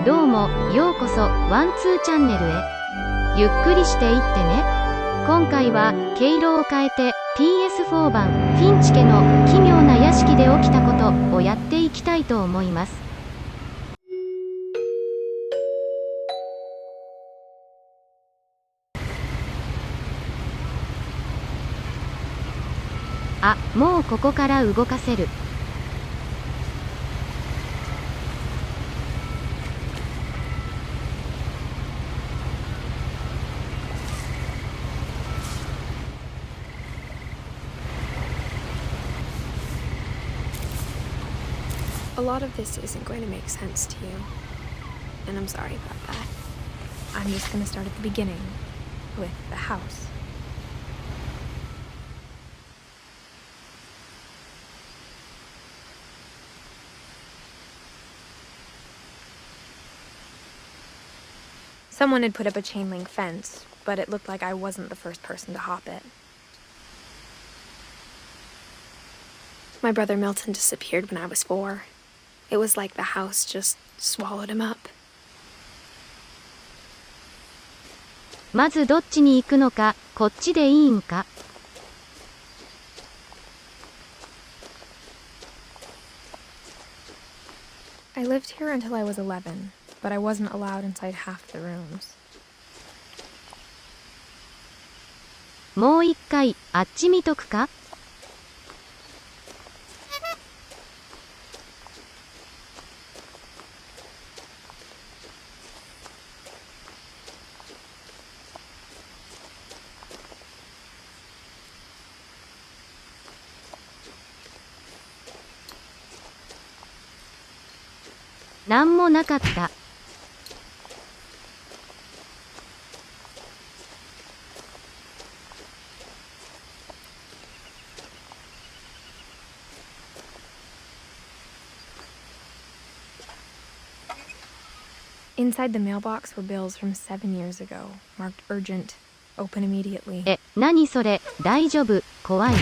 どうも、ようこそ、ワンツーチャンネルへ。ゆっくりしていってね。今回は、毛色を変えて、PS4 版、フィンチ家の奇妙な屋敷で起きたことをやっていきたいと思います。あ、もうここから動かせる。A lot of this isn't going to make sense to you, and I'm sorry about that. I'm just going to start at the beginning, with the house. Someone had put up a chain link fence, but it looked like I wasn't the first person to hop it. My brother Milton disappeared when I was 4. It was like the house just swallowed him up. まずどっちに行くのか、こっちでいいんか。I lived here until I was 11, but I wasn't allowed inside half the rooms. もう一回、あっち見とくか。なんもなかった。Inside the mailbox were bills from 7 years ago, marked urgent, open immediately. 何それ、大丈夫、怖い。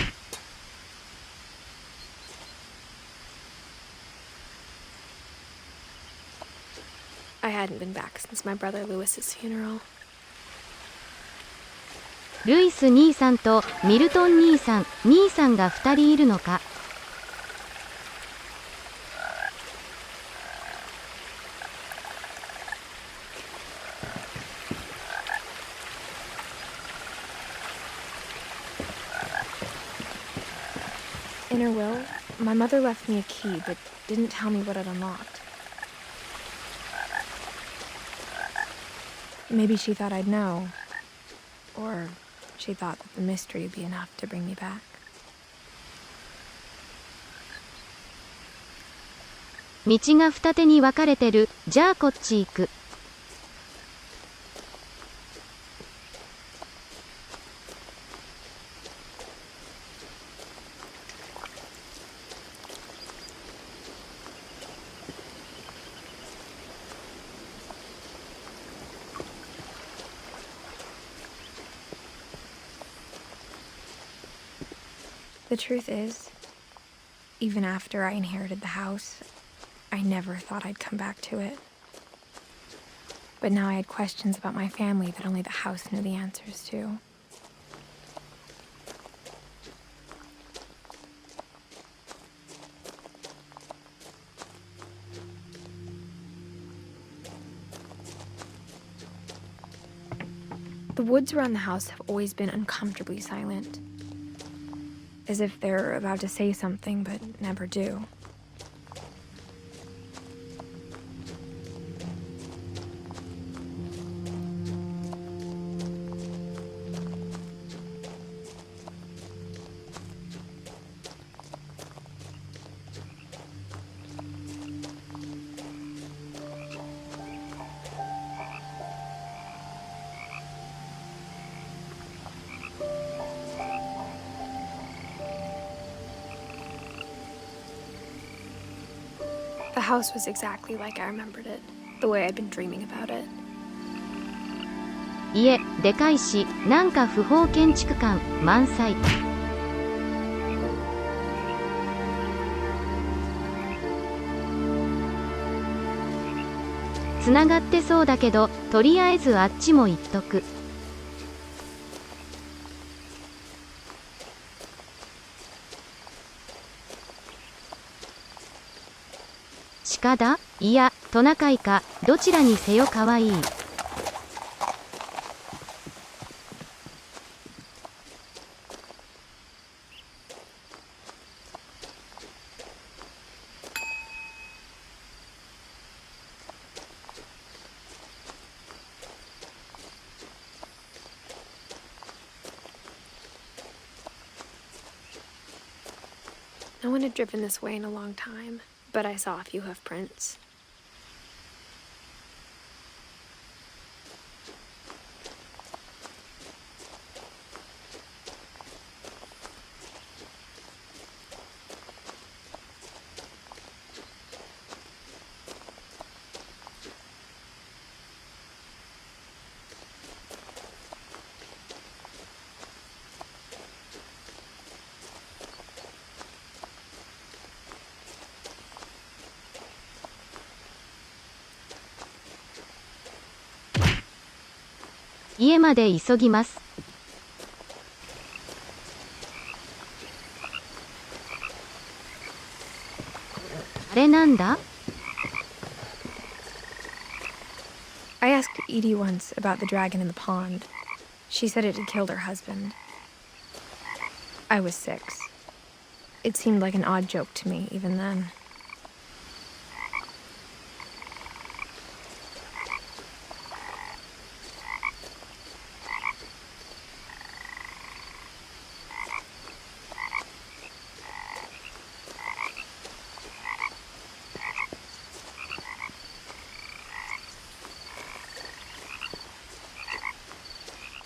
I hadn't been back since my brother Lewis's funeral. ルイス兄さんとミルトン兄さんが2人いるのか。In her will, my mother left me a key but didn't tell me what it unlocked. Maybe she thought I'd know, or she thought that the mystery would be enough to bring me back. 道が二手に分かれてる。じゃあこっち行く。The truth is, even after I inherited the house, I never thought I'd come back to it. But now I had questions about my family that only the house knew the answers to. The woods around the house have always been uncomfortably silent. As if they're about to say something but never do. The house was exactly like I remembered it, the way I'd been dreaming about it. 家、でかいし、なんか不法建築感、満載。つながってそうだけど、とりあえずあっちも言っとく。鹿だ？いや、トナカイか、どちらにせよかわいい。No one had driven this way in a long time, but I saw a few hoof prints.「家まで急ぎます」。あれなんだ？ I asked Edie once about the dragon in the pond. She said it had killed her husband. I was 6. It seemed like an odd joke to me, even then.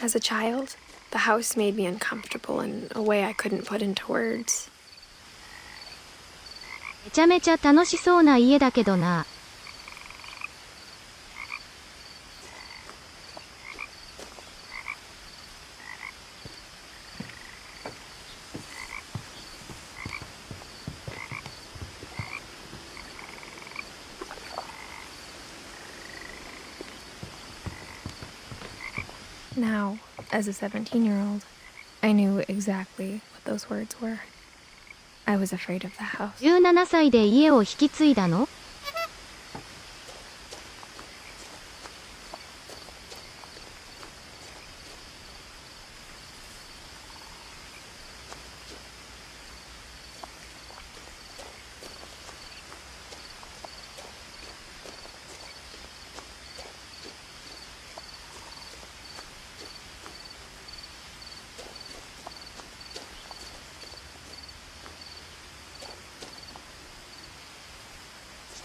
As a child, the house made me uncomfortable in a way I couldn't put into words. めちゃめちゃ楽しそうな家だけどな。Now, as a 17-year-old, I knew exactly what those words were. I was afraid of the house. 17歳で家を引き継いだの？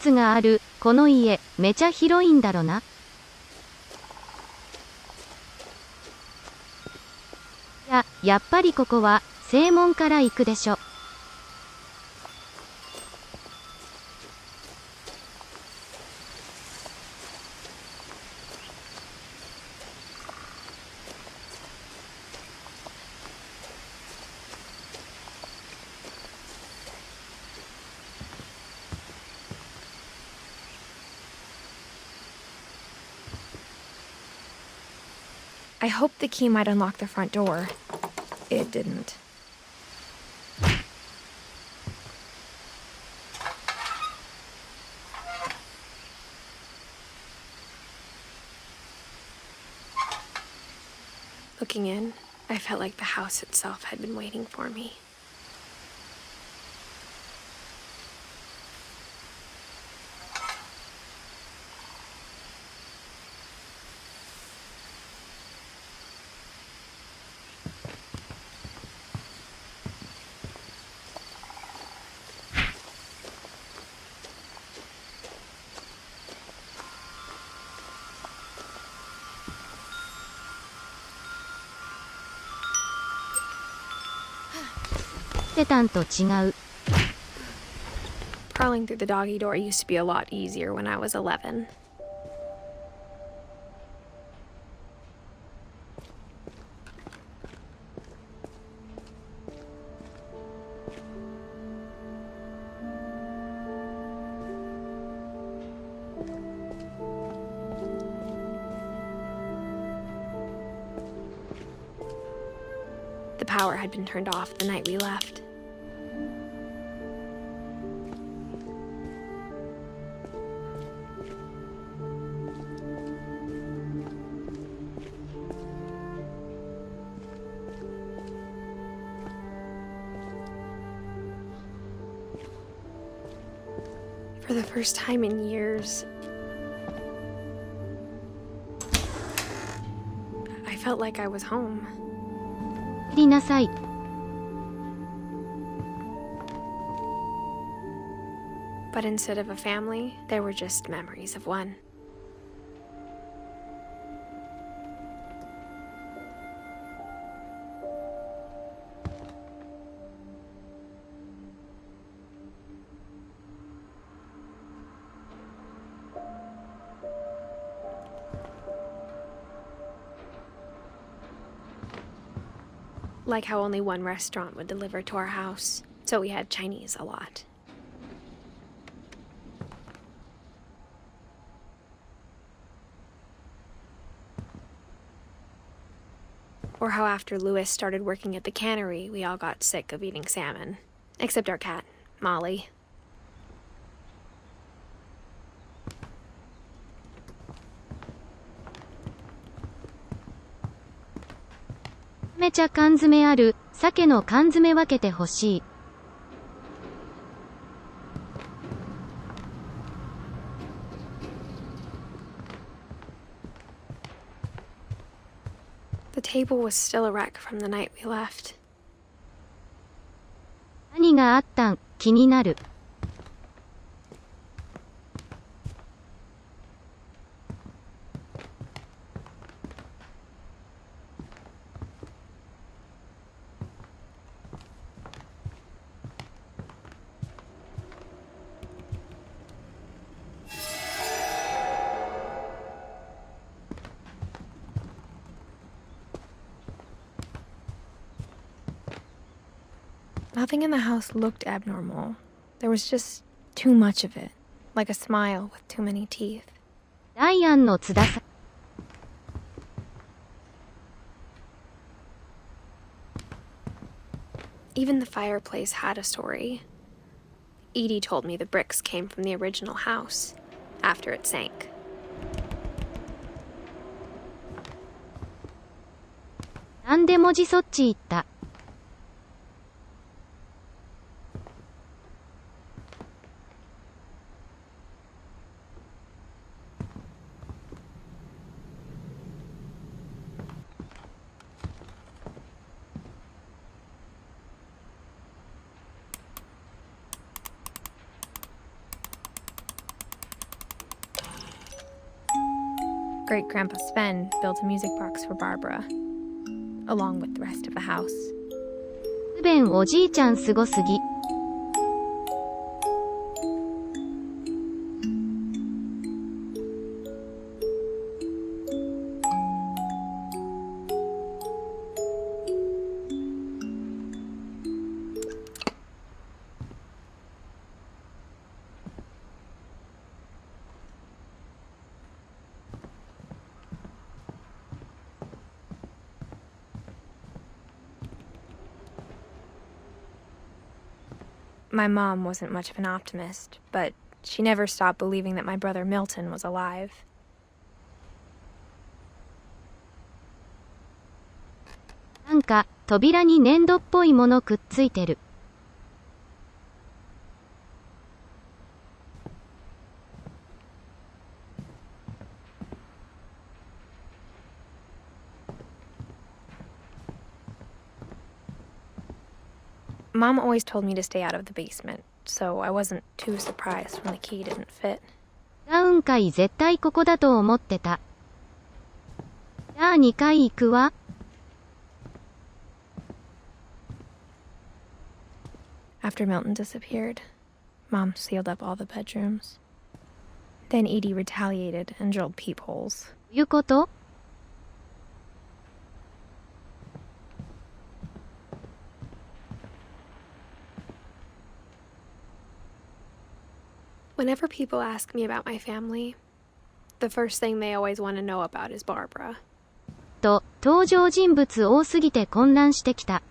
室がある、この家、めちゃ広いんだろな。やっぱりここは、正門から行くでしょ。I hoped the key might unlock the front door. It didn't. Looking in, I felt like the house itself had been waiting for me. Prowling through the doggy door used to be a lot easier when I was 11. power had been turned off the night we left. For the first time in years, I felt like I was home. 帰りなさい。But instead of a family, there were just memories of one. Like how only one restaurant would deliver to our house, so we had Chinese a lot. Or how after Louis started working at the cannery, we all got sick of eating salmon. Except our cat, Molly. めちゃ缶詰ある。鮭の缶詰分けてほしい。The table was still a wreck from the night we left. 何があったん？気になる。Nothing in the house looked abnormal. There was just too much of it, like a smile with too many teeth. ダイアンの津田さん。Even the fireplace had a story. Edie told me the bricks came from the original house, after it sank. なんで文字そっち行った？Great-Grandpa Sven built a music box for Barbara, along with the rest of the house. スベンおじいちゃんすごすぎ。My mom wasn't much of an optimist, but she never stopped believing that my brother Milton was alive. なんか、扉に粘土っぽいものくっついてる。Mom always told me to stay out of the basement, so I wasn't too surprised when the key didn't fit. ダウン階絶対ここだと思ってた。じゃあ2階行くわ。After Milton disappeared, Mom sealed up all the bedrooms. Then Edie retaliated and drilled peepholes. いうこと？Whenever people ask me about my family, the first thing they always want to know about is Barbara. 登場人物多すぎて混乱してきた。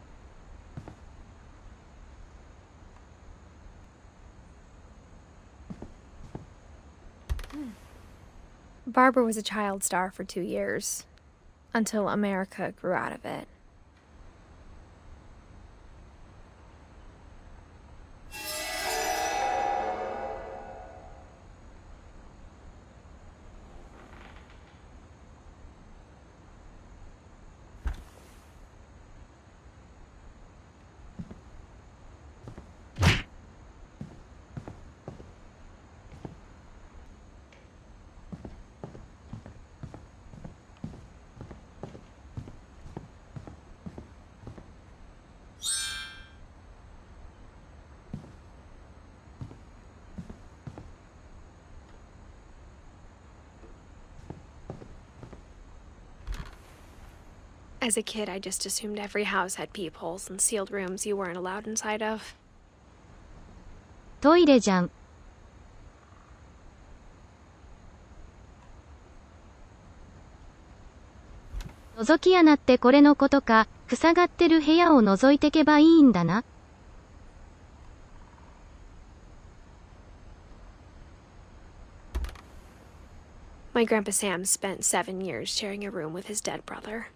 Barbara was a child star for 2 years, until America grew out of it. As a kid, I just assumed every house had peepholes and sealed rooms you weren't allowed inside of. トイレじゃん。覗き穴ってこれのことか、塞がってる部屋を覗いてけばいいんだな。My Grandpa Sam spent 7 years sharing a room with his dead brother,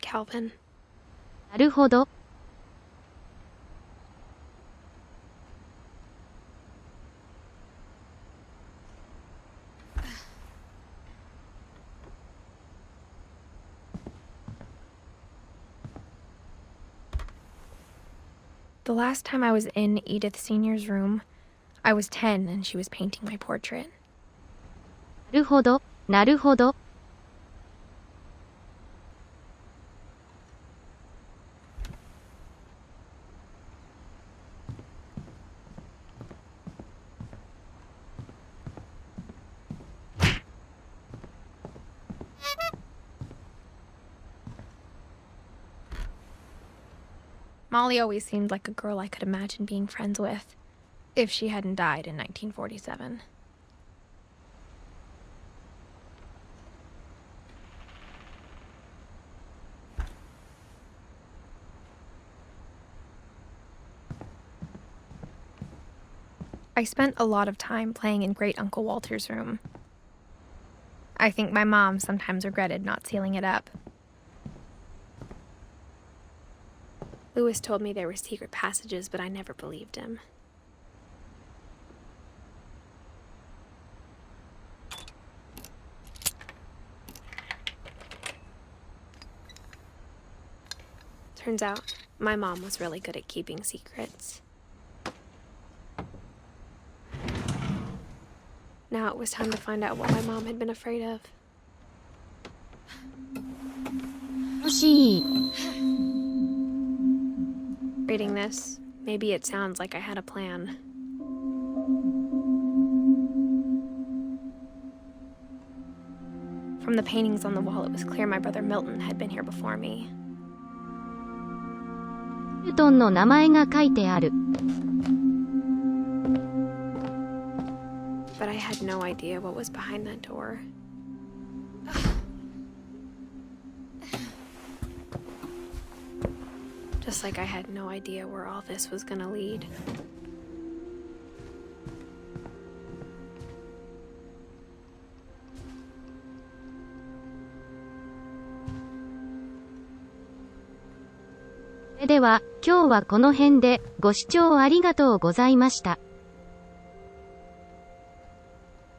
Calvin. なるほど。The last time I was in Edith Sr.'s room, I was 10 and she was painting my portrait. なるほど、なるほど。Molly always seemed like a girl I could imagine being friends with, if she hadn't died in 1947. I spent a lot of time playing in Great Uncle Walter's room. I think my mom sometimes regretted not sealing it up. Lewis told me there were secret passages, but I never believed him. Turns out, my mom was really good at keeping secrets. Now it was time to find out what my mom had been afraid of. もしい。Reading this, maybe it sounds like I had a plan. From the paintings on the wall, it was clear my brother Milton had been here before me. ニュートンの名前が書いてある。But I had no idea what was behind that door. Just like I had no idea where all this was gonna lead.それでは、今日はこの辺でご視聴ありがとうございました。